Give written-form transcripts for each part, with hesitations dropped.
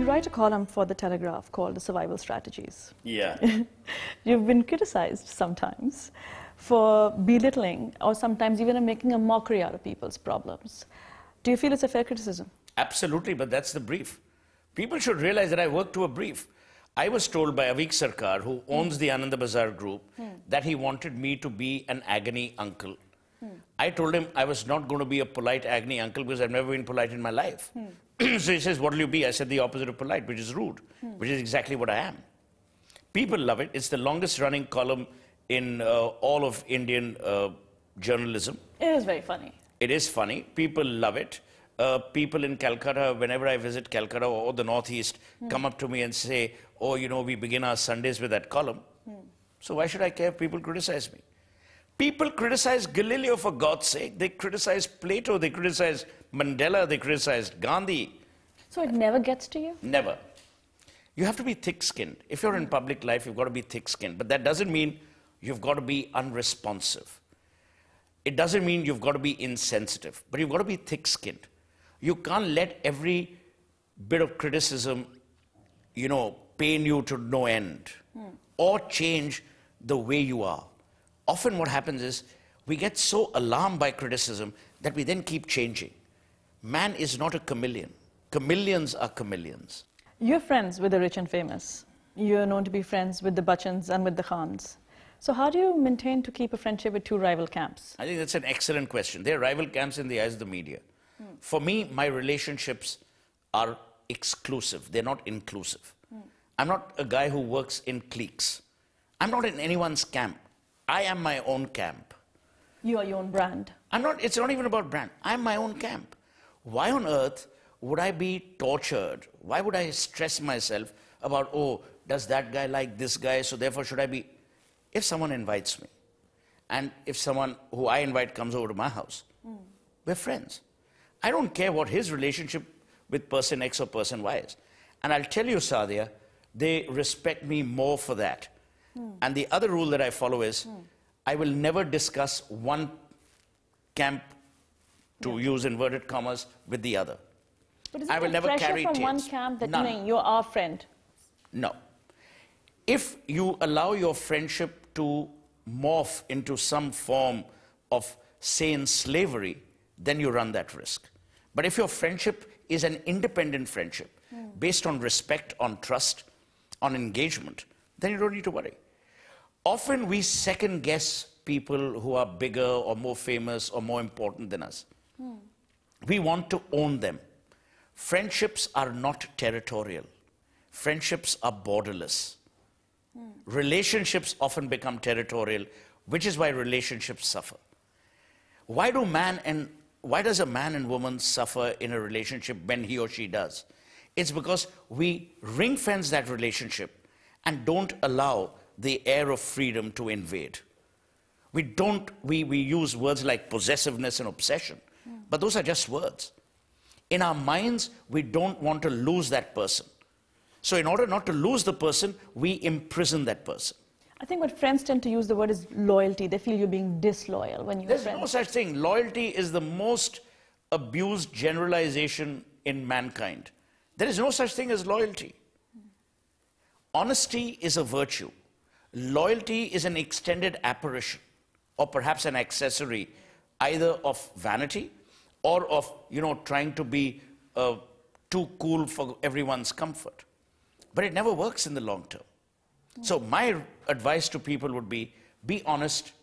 write a column for The Telegraph called The Survival Strategies. Yeah. You've been criticized sometimes for belittling or sometimes even making a mockery out of people's problems. Do you feel it's a fair criticism? Absolutely, but that's the brief. People should realize that I work to a brief. I was told by Avik Sarkar, who owns the Anand Bazaar group, that he wanted me to be an agony uncle. I told him I was not going to be a polite agony uncle because I've never been polite in my life. So he says, what will you be? I said the opposite of polite, which is rude, which is exactly what I am. People love it. It's the longest running column in all of Indian journalism. It is very funny. It is funny. People love it. People in Calcutta, whenever I visit Calcutta or the Northeast, come up to me and say, oh, you know, we begin our Sundays with that column. So why should I care if people criticize me? People criticize Galileo, for God's sake. They criticize Plato. They criticize Mandela. They criticized Gandhi. So it never gets to you? Never. You have to be thick-skinned. If you're in public life, you've got to be thick-skinned. But that doesn't mean you've got to be unresponsive. It doesn't mean you've got to be insensitive. But you've got to be thick-skinned. You can't let every bit of criticism, you know, pain you to no end or change the way you are. Often what happens is we get so alarmed by criticism that we then keep changing. Man is not a chameleon. Chameleons are chameleons. You're friends with the rich and famous. You're known to be friends with the Bachchans and with the Khans. So how do you maintain to keep a friendship with two rival camps? I think that's an excellent question. They're rival camps in the eyes of the media. For me, my relationships are exclusive. They're not inclusive. I'm not a guy who works in cliques. I'm not in anyone's camp. I am my own camp. You are your own brand. It's not even about brand. I'm my own camp. Why on earth would I be tortured? Why would I stress myself about, oh, does that guy like this guy, so therefore should I be... If someone invites me, and if someone who I invite comes over to my house, we're friends. I don't care what his relationship with person X or person Y is. And I'll tell you, Sadia, they respect me more for that. And the other rule that I follow is, I will never discuss one camp, to use inverted commas, with the other. But is I will it never pressure carry from one tales. camp that None. you're our friend? No. If you allow your friendship to morph into some form of sane slavery, then you run that risk. But if your friendship is an independent friendship, based on respect, on trust, on engagement, then you don't need to worry. Often we second guess people who are bigger or more famous or more important than us. We want to own them. Friendships are not territorial. Friendships are borderless. Relationships often become territorial, which is why relationships suffer. Why does a man and woman suffer in a relationship when he or she does? It's because we ring-fence that relationship and don't allow the air of freedom to invade. We use words like possessiveness and obsession, but those are just words. In our minds, we don't want to lose that person. So in order not to lose the person, we imprison that person. I think what friends tend to use the word is loyalty. They feel you're being disloyal when you're There's friends. no such thing. Loyalty is the most abused generalization in mankind. There is no such thing as loyalty. Honesty is a virtue. Loyalty is an extended apparition, or perhaps an accessory, either of vanity or of, trying to be too cool for everyone's comfort. But it never works in the long term. So my advice to people would be honest,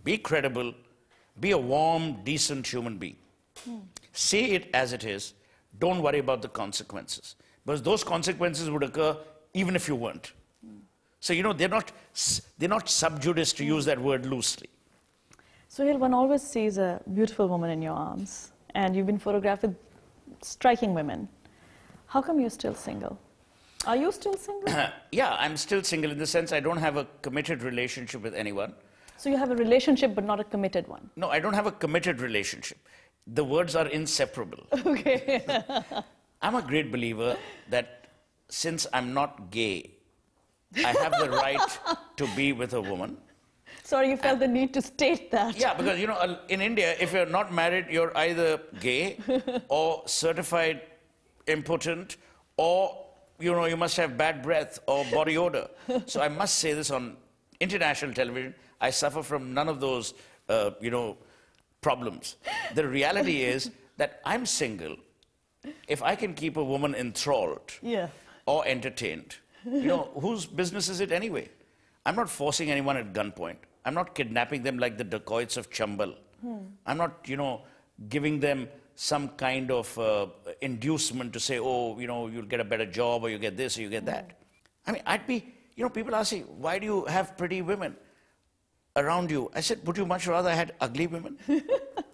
be credible, be a warm, decent human being. Say it as it is. Don't worry about the consequences. Because those consequences would occur even if you weren't. So, they're not sub judice, to use that word loosely. Sohail, one always sees a beautiful woman in your arms, and you've been photographed with striking women. How come you're still single? Are you still single? Yeah, I'm still single in the sense I don't have a committed relationship with anyone. So you have a relationship but not a committed one? No, I don't have a committed relationship. The words are inseparable. Okay. I'm a great believer that since I'm not gay, I have the right to be with a woman. Sorry, you felt the need to state that. Yeah, because, in India, if you're not married, you're either gay or certified impotent or you know, you must have bad breath or body odor. So I must say this on international television, I suffer from none of those, you know, problems. The reality is that I'm single. If I can keep a woman enthralled or entertained, you know, whose business is it anyway? I'm not forcing anyone at gunpoint. I'm not kidnapping them like the dacoits of Chambal. I'm not, you know, giving them some kind of inducement to say, oh, you know, you'll get a better job or you get this or you get that. I mean, I'd be, you know, people ask me, why do you have pretty women around you? I said, would you much rather had ugly women?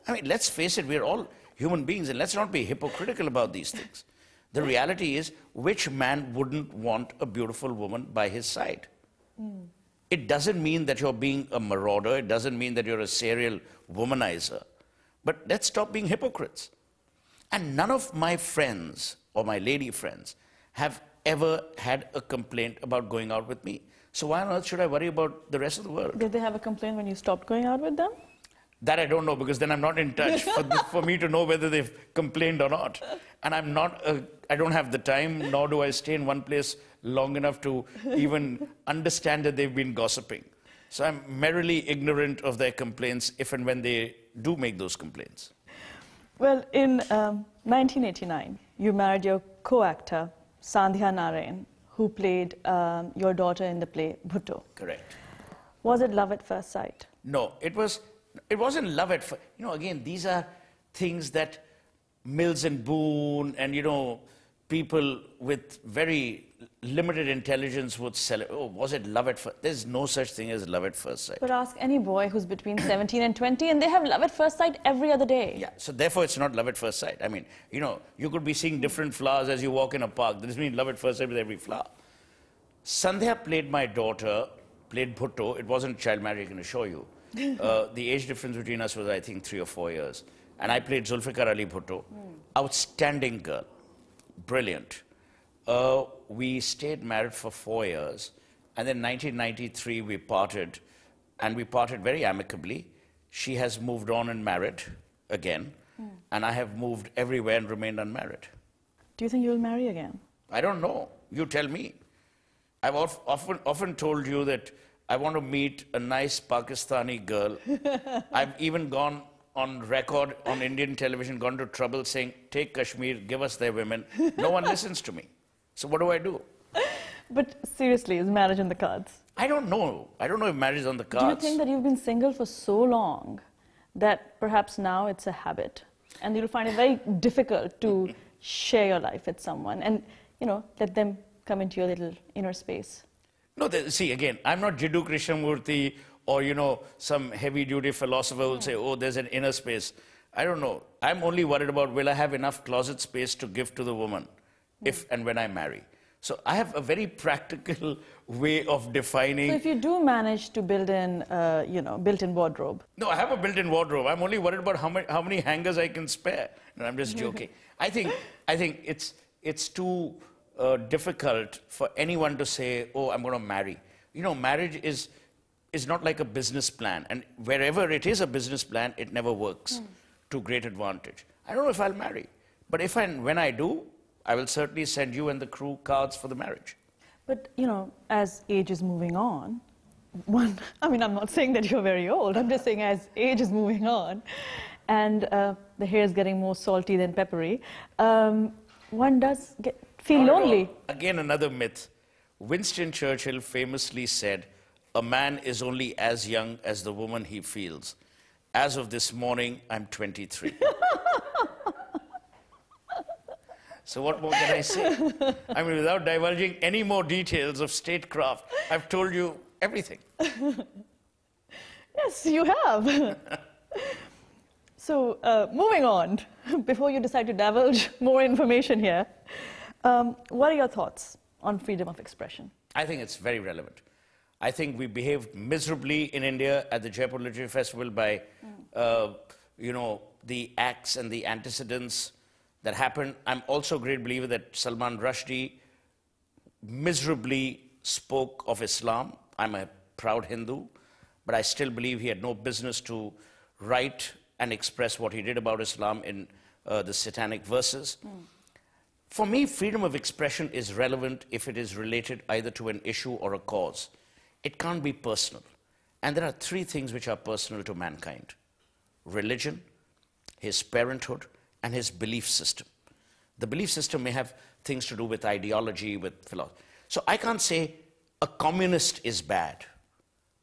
I mean, let's face it, we're all human beings, and let's not be hypocritical about these things. The reality is, which man wouldn't want a beautiful woman by his side? It doesn't mean that you're being a marauder. It doesn't mean that you're a serial womanizer. But let's stop being hypocrites. And none of my friends or my lady friends have ever had a complaint about going out with me. So why on earth should I worry about the rest of the world? Did they have a complaint when you stopped going out with them? That I don't know, because then I'm not in touch for me to know whether they've complained or not. And I don't have the time, nor do I stay in one place long enough to even understand that they've been gossiping. So I'm merrily ignorant of their complaints if and when they do make those complaints. Well, in 1989, you married your co-actor, Sandhya Narayan, who played your daughter in the play Bhutto. Correct. Was it love at first sight? No, it wasn't love at first. You know, again, these are things that Mills and Boone and, you know, people with very limited intelligence would sell it. Oh, was it love at first? There's no such thing as love at first sight. But ask any boy who's between 17 and 20, and they have love at first sight every other day. Yeah, so therefore it's not love at first sight. I mean, you know, you could be seeing different flowers as you walk in a park. That doesn't mean love at first sight with every flower. Sandhya played my daughter, played Bhutto. It wasn't child marriage, I can assure you. The age difference between us was, I think, 3 or 4 years. And I played Zulfikar Ali Bhutto. Outstanding girl. Brilliant. We stayed married for 4 years. And then 1993, we parted. And we parted very amicably. She has moved on and married again. And I have moved everywhere and remained unmarried. Do you think you'll marry again? I don't know. You tell me. I've often told you that I want to meet a nice Pakistani girl. I've even gone on record on Indian television, gone to trouble saying, take Kashmir, give us their women. No one listens to me. So what do I do? But seriously, is marriage on the cards? I don't know. I don't know if marriage is on the cards. Do you think that you've been single for so long that perhaps now it's a habit and you'll find it very difficult to share your life with someone and, you know, let them come into your little inner space? No, see, again, I'm not Jiddu Krishnamurti or, you know, some heavy-duty philosopher who will say, oh, there's an inner space. I don't know. I'm only worried about, will I have enough closet space to give to the woman if and when I marry? So I have a very practical way of defining... So if you do manage to build in, you know, built-in wardrobe? No, I have a built-in wardrobe. I'm only worried about how many hangers I can spare. No, I'm just joking. I think it's too... difficult for anyone to say, oh, I'm going to marry. You know, marriage is not like a business plan. And wherever it is a business plan, it never works to great advantage. I don't know if I'll marry. But if and when I do, I will certainly send you and the crew cards for the marriage. But, you know, as age is moving on, I mean, I'm not saying that you're very old. I'm just saying as age is moving on and the hair is getting more salty than peppery, one does feel lonely. Again, another myth. Winston Churchill famously said, a man is only as young as the woman he feels. As of this morning, I'm 23. So what more can I say? I mean, without divulging any more details of statecraft, I've told you everything. Yes, you have. So, moving on, before you decide to divulge more information here, what are your thoughts on freedom of expression? I think it's very relevant. I think we behaved miserably in India at the Jaipur Literature Festival by, you know, the acts and the antecedents that happened. I'm also a great believer that Salman Rushdie miserably spoke of Islam. I'm a proud Hindu, but I still believe he had no business to write and express what he did about Islam in the satanic verses. For me, freedom of expression is relevant if it is related either to an issue or a cause. It can't be personal. And there are three things which are personal to mankind: religion, his parenthood, and his belief system. The belief system may have things to do with ideology, with philosophy. So I can't say a communist is bad,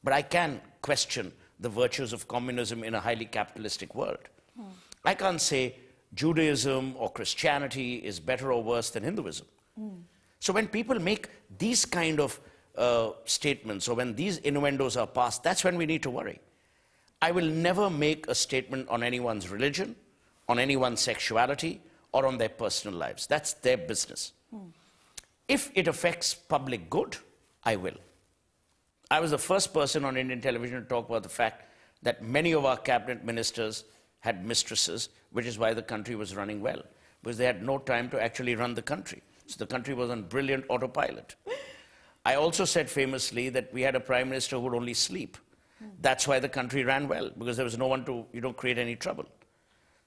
but I can question the virtues of communism in a highly capitalistic world. I can't say Judaism or Christianity is better or worse than Hinduism. So when people make these kind of statements, or when these innuendos are passed, that's when we need to worry. I will never make a statement on anyone's religion, on anyone's sexuality, or on their personal lives. That's their business. If it affects public good, I will. I was the first person on Indian television to talk about the fact that many of our cabinet ministers had mistresses, which is why the country was running well, because they had no time to actually run the country. So the country was on brilliant autopilot. I also said famously that we had a prime minister who would only sleep. That's why the country ran well, because there was no one to, create any trouble.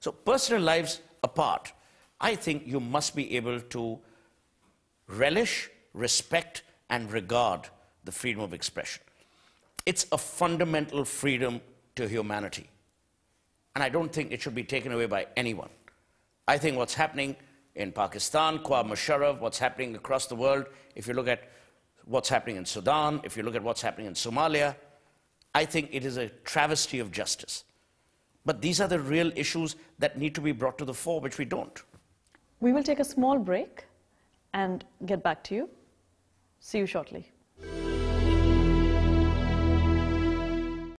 So personal lives apart, I think you must be able to relish, respect, and regard the freedom of expression. It's a fundamental freedom to humanity. And I don't think it should be taken away by anyone. I think what's happening in Pakistan, Nawaz Sharif, what's happening across the world, if you look at what's happening in Sudan, if you look at what's happening in Somalia, I think it is a travesty of justice. But these are the real issues that need to be brought to the fore, which we don't. We will take a small break and get back to you. See you shortly.